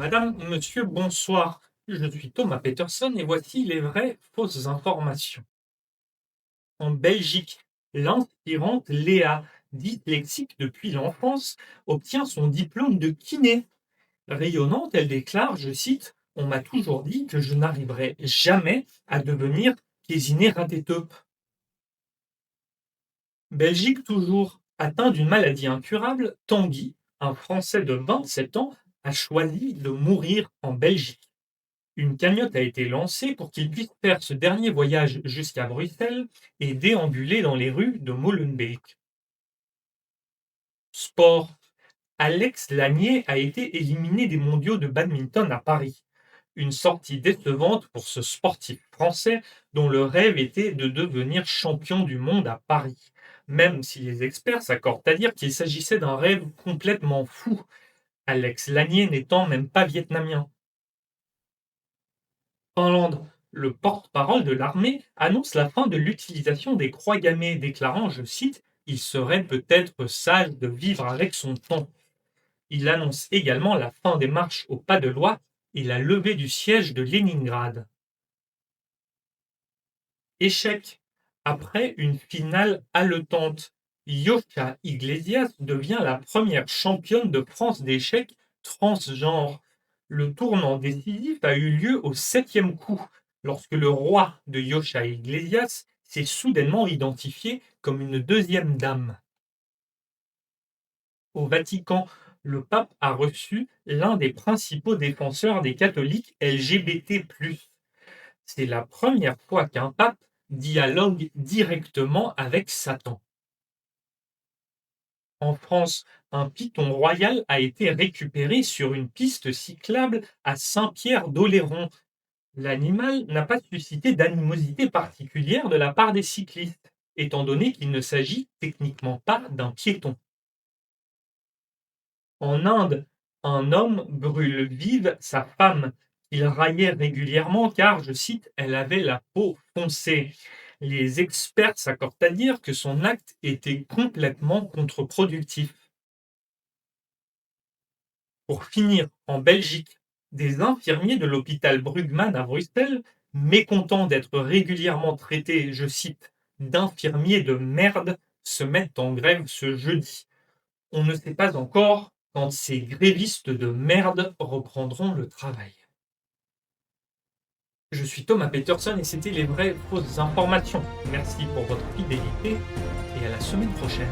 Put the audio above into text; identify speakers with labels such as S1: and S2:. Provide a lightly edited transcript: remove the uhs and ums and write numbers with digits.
S1: Madame, monsieur, bonsoir. Je suis Thomas Peterson et voici les vraies fausses informations. En Belgique, l'inspirante Léa, dyslexique depuis l'enfance, obtient son diplôme de kiné. Rayonnante, elle déclare, je cite, on m'a toujours dit que je n'arriverai jamais à devenir Kéziné Rateteup. Belgique toujours. Atteint d'une maladie incurable, Tanguy, un Français de 27 ans, a choisi de mourir en Belgique. Une cagnotte a été lancée pour qu'il puisse faire ce dernier voyage jusqu'à Bruxelles et déambuler dans les rues de Molenbeek. Sport. Alex Lanier a été éliminé des mondiaux de badminton à Paris. Une sortie décevante pour ce sportif français dont le rêve était de devenir champion du monde à Paris. Même si les experts s'accordent à dire qu'il s'agissait d'un rêve complètement fou, Alex Lanier n'étant même pas vietnamien. Finlande, le porte-parole de l'armée annonce la fin de l'utilisation des croix gammées, déclarant, je cite, il serait peut-être sage de vivre avec son temps. Il annonce également la fin des marches au pas de loi et la levée du siège de Leningrad. Échec. Après une finale haletante, Yosha Iglesias devient la première championne de France d'échecs transgenre. Le tournant décisif a eu lieu au septième coup, lorsque le roi de Yosha Iglesias s'est soudainement identifié comme une deuxième dame. Au Vatican, le pape a reçu l'un des principaux défenseurs des catholiques LGBT+. C'est la première fois qu'un pape dialogue directement avec Satan. En France, un python royal a été récupéré sur une piste cyclable à Saint-Pierre-d'Oléron. L'animal n'a pas suscité d'animosité particulière de la part des cyclistes, étant donné qu'il ne s'agit techniquement pas d'un piéton. En Inde, un homme brûle vive sa femme, qu'il raillait régulièrement car, je cite, elle avait la peau foncée. Les experts s'accordent à dire que son acte était complètement contre-productif. Pour finir, en Belgique, des infirmiers de l'hôpital Brugman à Bruxelles, mécontents d'être régulièrement traités, je cite, d'infirmiers de merde, se mettent en grève ce jeudi. On ne sait pas encore quand ces grévistes de merde reprendront le travail. Je suis Thomas Peterson et c'était les vraies fausses informations. Merci pour votre fidélité et à la semaine prochaine.